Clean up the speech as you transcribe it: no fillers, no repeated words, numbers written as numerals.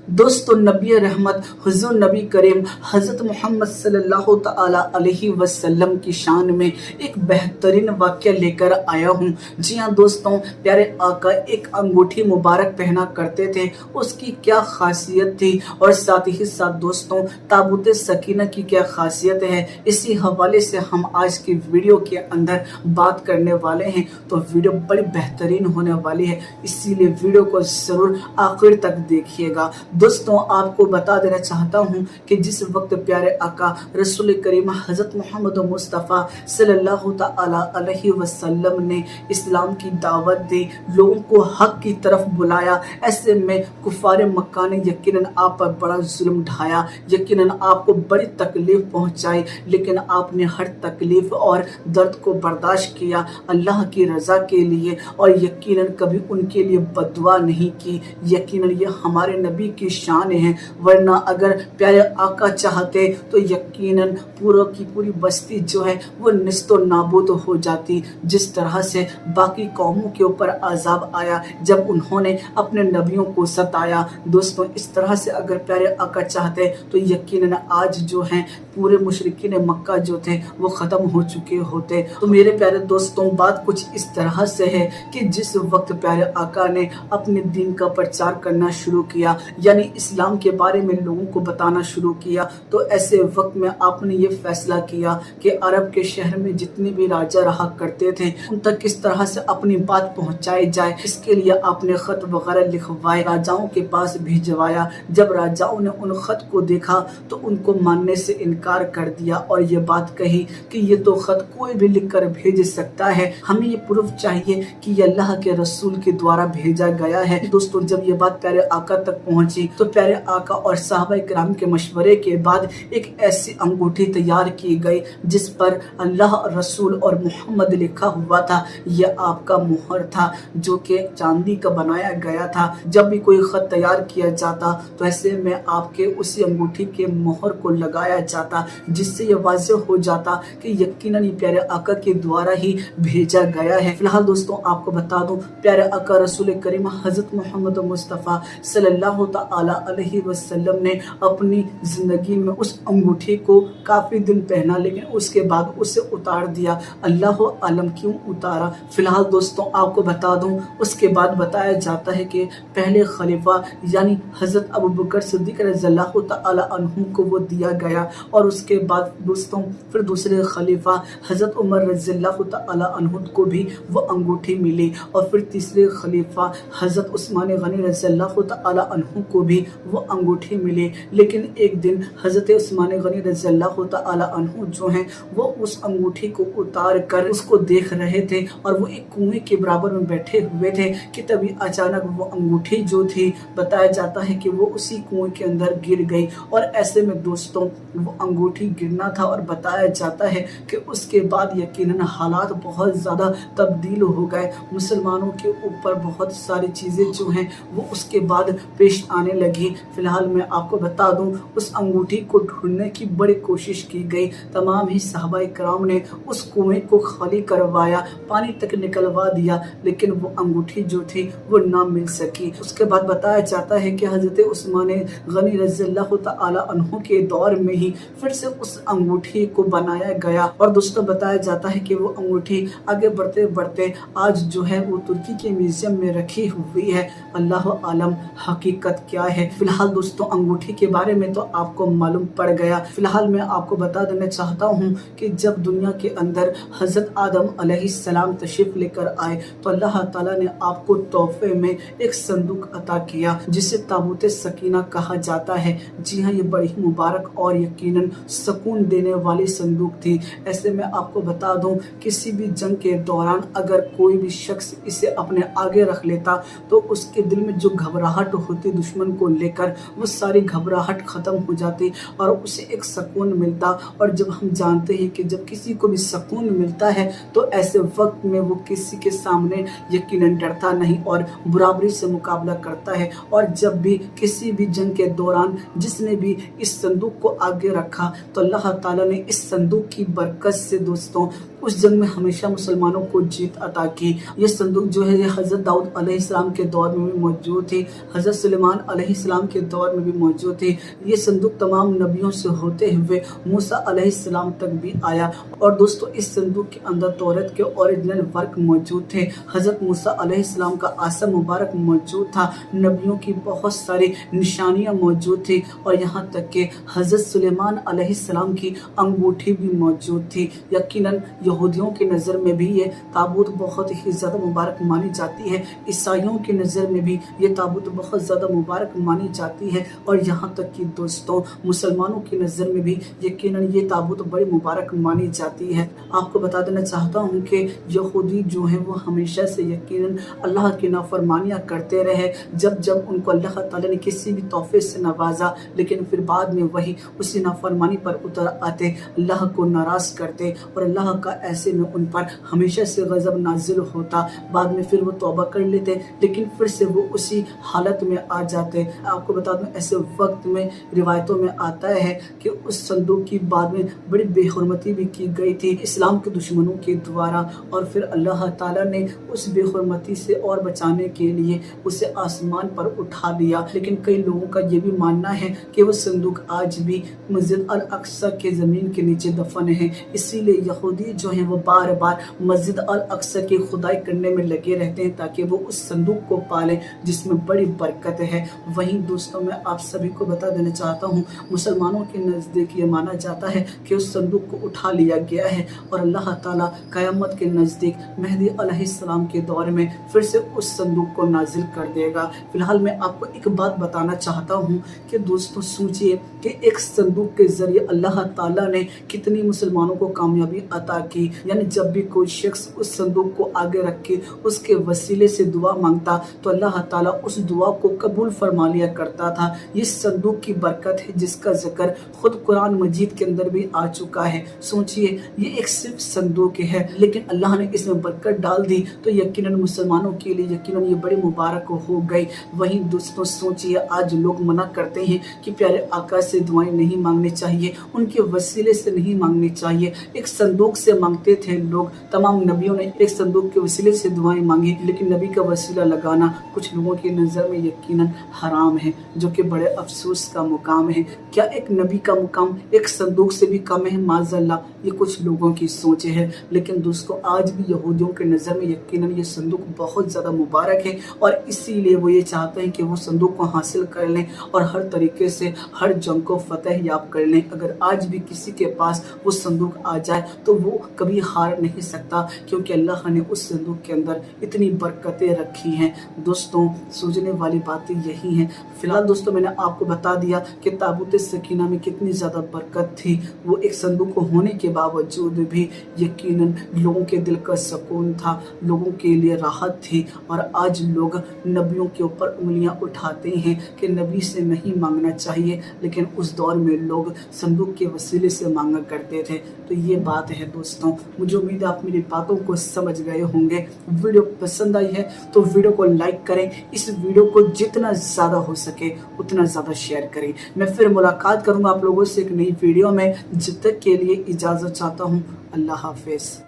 दोस्तों, नबी रहमत हुज़ूर नबी करीम हज़रत मोहम्मद सल्लल्लाहु तआला अलैहि वसल्लम की शान में एक बेहतरीन वाक़या लेकर आया हूँ। जी हाँ दोस्तों, प्यारे आका एक अंगूठी मुबारक पहना करते थे, उसकी क्या खासियत थी और साथ ही साथ दोस्तों ताबूत सकीना की क्या खासियत है, इसी हवाले से हम आज की वीडियो के अंदर बात करने वाले हैं। तो वीडियो बड़ी बेहतरीन होने वाली है, इसीलिए वीडियो को ज़रूर आखिर तक देखिएगा। दोस्तों, आपको बता देना चाहता हूँ कि जिस वक्त प्यारे आका रसूल करीम हज़रत मोहम्मद मुस्तफ़ा सल्लल्लाहु तआला अलैहि वसल्लम ने इस्लाम की दावत दी, लोगों को हक की तरफ बुलाया, ऐसे में कुफार मक्का ने यकीनन आप पर बड़ा जुल्म ढाया, यकीनन आपको बड़ी तकलीफ पहुँचाई, लेकिन आपने हर तकलीफ और दर्द को बर्दाश्त किया अल्लाह की रज़ा के लिए, और यकीनन कभी उनके लिए बददुआ नहीं की। यकीनन ये हमारे नबी की शान है, वरना अगर प्यारे आका चाहते तो यकीनन पूरा की पूरी बस्ती जो है वो निस्तो नाबूद हो जाती। जिस तरह से बाकी कौमों के ऊपर अजाब आया जब उन्होंने अपने नबियों को सताया, दोस्तों इस तरह से अगर प्यारे आका चाहते तो यकीनन आज जो है पूरे मुशरिकीन मक्का जो थे वो ख़त्म हो चुके होते। तो मेरे प्यारे दोस्तों, बात कुछ इस तरह से है कि जिस वक्त प्यारे आका ने अपने दीन का प्रचार करना शुरू किया, यानी इस्लाम के बारे में लोगों को बताना शुरू किया, तो ऐसे वक्त में आपने ये फैसला किया कि अरब के शहर में जितने भी राजा रहा करते थे उन तक किस तरह से अपनी बात पहुंचाई जाए। इसके लिए आपने खत वगैरह लिखवाए, राजाओं के पास भिजवाया। जब राजाओं ने उन खत को देखा तो उनको मानने से इनकार कर दिया और ये बात कही कि ये तो खत कोई भी लिख कर भेज सकता है, हमें ये प्रूफ चाहिए कि ये अल्लाह के रसूल के द्वारा भेजा गया है। दोस्तों, जब ये बात प्यारे आका तक पहुंची तो प्यारे आका और साहबा किराम के मशवरे के बाद एक ऐसी अंगूठी तैयार की गई जिस पर अल्लाह रसूल और मोहम्मद लिखा हुआ था। यह आपका मुहर था जो कि चांदी का बनाया गया था। जब भी कोई खत तैयार किया जाता तो ऐसे में आपके उसी अंगूठी के मुहर को लगाया जाता, जिससे यह वाज़ेह हो जाता कि यकीनन ये प्यारे आका के द्वारा ही भेजा गया है। फिलहाल दोस्तों आपको बता दूं, प्यारे आका रसूल करीम हज़रत मोहम्मद मुस्तफ़ा सल्लल्लाहु तआला अलैहि वसल्लम ने अपनी ज़िंदगी में उस अंगूठी को काफ़ी दिन पहना, लेकिन उसके बाद उसे उतार दिया। अल्लाह आलम क्यों उतारा। फिलहाल दोस्तों आपको बता दूं, उसके बाद बताया जाता है कि पहले खलीफा यानी हज़रत अबू बकर सिद्दीक़ रज़ियल्लाहु तआला अन्हु को वो दिया गया, और उसके बाद दोस्तों फिर दूसरे खलीफा हज़रत उमर रज़ियल्लाहु तआला अन्हु को भी वो अंगूठी मिली, और फिर तीसरे खलीफा हज़रत उस्मान गनी रज़ियल्लाहु तआला अन्हु को भी वो अंगूठी मिली। लेकिन एक दिन हज़रत उस्मान गनी रज़ियल्लाहु तआला अन्हु जो हैं वो उस अंगूठी को उतार कर उसको देख रहे थे, और वो एक कुएं के बराबर में बैठे हुए थे कि तभी अचानक वो अंगूठी जो थी बताया जाता है कि वो उसी कुएं के अंदर गिर गई। और ऐसे में दोस्तों वो अंगूठी गिरना था, और बताया जाता है कि उसके बाद यकीनन हालात बहुत ज़्यादा तब्दील हो गए। मुसलमानों के ऊपर बहुत सारी चीज़ें जो हैं वो उसके बाद पेश आने लगी। फिलहाल मैं आपको बता दूं, उस अंगूठी को ढूंढने की बड़ी कोशिश की गई। तमाम ही सहाबा इकराम ने उस कुएं को खाली करवाया, पानी तक निकलवा दिया, लेकिन वो अंगूठी जो थी वो ना मिल सकी। उसके बाद बताया जाता है कि हज़रत उस्मान गनी रज़ियल्लाहु तआला अन्हु के दौर में ही फिर से उस अंगूठी को बनाया गया, और दोस्तों बताया जाता है कि वो अंगूठी आगे बढ़ते बढ़ते आज जो है वो तुर्की के म्यूजियम में रखी हुई है। अल्लाह आलम हकीकत क्या है। फिलहाल दोस्तों अंगूठी के बारे में तो आपको मालूम पड़ गया। फिलहाल मैं आपको बता देना चाहता हूँ कि जब दुनिया के अंदर हज़रत आदम अलैहिस्सलाम तशरीफ लेकर आए तो अल्लाह ताला ने आपको तोहफे में एक संदूक अता किया जिसे ताबूत सकीना कहा जाता है। जी हाँ, ये बड़ी मुबारक और यकीनन सुकून देने वाली संदूक थी। ऐसे में आपको बता दूं, किसी भी जंग के दौरान अगर कोई भी शख्स इसे अपने आगे रख लेता तो उसके दिल में जो घबराहट होती दुश्मन को लेकर, वो सारी घबराहट ख़त्म हो जाती और उसे एक सुकून मिलता। और जब हम जानते हैं कि जब किसी को भी सुकून मिलता है तो ऐसे वक्त में वो किसी के सामने यकीनन डरता नहीं और बराबरी से मुकाबला करता है। और जब भी किसी भी जंग के दौरान जिसने भी इस संदूक को आगे रखा तो अल्लाह ताला ने इस संदूक की बरकत से दोस्तों उस जंग में हमेशा मुसलमानों को जीत अता की। ये संदूक जो है ये हज़रत दाऊद अलैहिस्सलाम के दौर में भी मौजूद थी, हज़रत सुलेमान अलैहिस्सलाम के दौर में भी मौजूद थी। ये संदूक तमाम नबियों से होते हुए मूसा अलैहिस्सलाम तक भी आया। और दोस्तों इस संदूक के अंदर तौरात के ओरिजिनल वर्क मौजूद थे, हज़रत मूसा अलैहिस्सलाम का आसा मुबारक मौजूद था, नबियों की बहुत सारी निशानियां मौजूद थी और यहाँ तक कि हज़रत सुलेमान अलैहिस्सलाम की अंगूठी भी मौजूद थी। यकीनन यहूदियों की नज़र में भी ये ताबूत बहुत ही ज़्यादा मुबारक मानी जाती है, ईसाइयों की नज़र में भी ये ताबूत बहुत ज़्यादा मुबारक मानी जाती है और यहाँ तक कि दोस्तों मुसलमानों की नज़र में भी यकीनन ये ताबूत बड़ी मुबारक मानी जाती है। आपको बता देना चाहता हूँ कि यहूदी जो हैं वो हमेशा से यकीनन अल्लाह की नाफरमानियाँ करते रहे। जब जब उनको अल्लाह ताला ने किसी भी तोहफे से नवाजा, लेकिन फिर बाद में वही उसी नाफरमानी पर उतर आते, अल्लाह को नाराज़ करते और अल्लाह का ऐसे में उन पर हमेशा से गज़ब नाजिल होता। बाद में फिर वो तौबा कर लेते, लेकिन फिर से वो उसी हालत में आ जाते। आपको बता दूं ऐसे वक्त में रिवायतों में आता है कि उस संदूक की बाद में बड़ी बेहुरमती भी की गई थी इस्लाम के दुश्मनों के द्वारा, और फिर अल्लाह ताला ने उस बेहुरमती से और बचाने के लिए उसे आसमान पर उठा लिया। लेकिन कई लोगों का ये भी मानना है कि वो संदूक आज भी मस्जिद अल अक्सा के ज़मीन के नीचे दफन है। इसीलिए यहूदी जो हैं वो बार बार मस्जिद अल अक्सा की खुदाई करने में लगे रहते हैं ताकि वो उस संदूक को पालें जिसमें बड़ी बरकत है। वहीं दोस्तों मैं आप सभी को बता देना चाहता हूँ मुसलमानों के नज़दीक ये माना जाता है कि उस संदूक को उठा लिया गया है और अल्लाह ताला क़यामत के नज़दीक मेहदी अलैहिस्सलाम के दौर में फिर से उस संदूक को नाजिल कर देगा। फिलहाल मैं आपको एक बात बताना चाहता हूँ कि दोस्तों सोचिए कि एक संदूक के ज़रिए अल्लाह ताला ने कितनी मुसलमानों को कामयाबी अता की। यानी जब भी कोई शख्स उस संदूक को आगे रख के उसके वसीले से दुआ मांगता तो अल्लाह ताला उस दुआ को कबूल फरमा लिया करता था। ये संदूक की बरकत है जिसका जिक्र खुद कुरान मजीद के अंदर भी आ चुका है। सोचिए ये एक सिर्फ संदूक है, लेकिन अल्लाह ने इसमें बरकत डाल दी तो यकीनन मुसलमानों के लिए यकीनन ये बड़ी मुबारक हो गई। वहीं दोस्तों सोचिए आज लोग मना करते हैं कि प्यारे आका से दुआएं नहीं मांगनी चाहिए, उनके वसीले से नहीं मांगनी चाहिए। एक संदूक से मांगते थे लोग, तमाम नबियों ने एक संदूक के वसीले से दुआएं मांगी, लेकिन नबी का वसीला लगाना कुछ लोगों की नज़र में यकीनन हराम है, जो कि बड़े अफसोस का मुकाम है। क्या एक नबी का मुकाम एक संदूक से भी कम है? माज़अल्लाह, ये कुछ लोगों की सोच है। लेकिन दोस्तों आज भी यहूदियों के नज़र में यकीनन ये संदूक बहुत ज़्यादा मुबारक है और इसीलिए वो ये चाहते हैं कि वो संदूक को हासिल कर लें और हर तरीके से हर जंग को फतह याब कर लें। अगर आज भी किसी के पास वो संदूक आ जाए तो वो कभी हार नहीं सकता, क्योंकि अल्लाह ने उस संदूक के अंदर इतनी बरकतें रखी हैं। दोस्तों सोचने वाली बातें यही हैं। फिलहाल दोस्तों मैंने आपको बता दिया कि ताबूत सकीना में कितनी ज़्यादा बरकत थी। वो एक संदूक होने के बावजूद भी यकीनन लोगों के दिल का सुकून था, लोगों के लिए राहत थी। और आज लोग नबियों के ऊपर उंगलियां उठाते हैं कि नबी से नहीं मांगना चाहिए, लेकिन उस दौर में लोग संदूक के वसीले से मांगा करते थे। तो ये बात है दोस्तों, मुझे उम्मीद है आप मेरी बातों को समझ गए होंगे। वीडियो पसंद आई है तो वीडियो को लाइक करें, इस वीडियो को जितना ज़्यादा हो सके उतना ज़्यादा शेयर करें। मैं फिर मुलाकात करूँगा आप लोगों से एक नई वीडियो में। जब तक के लिए इजाज़त चाहता हूँ। अल्लाह हाफिज़।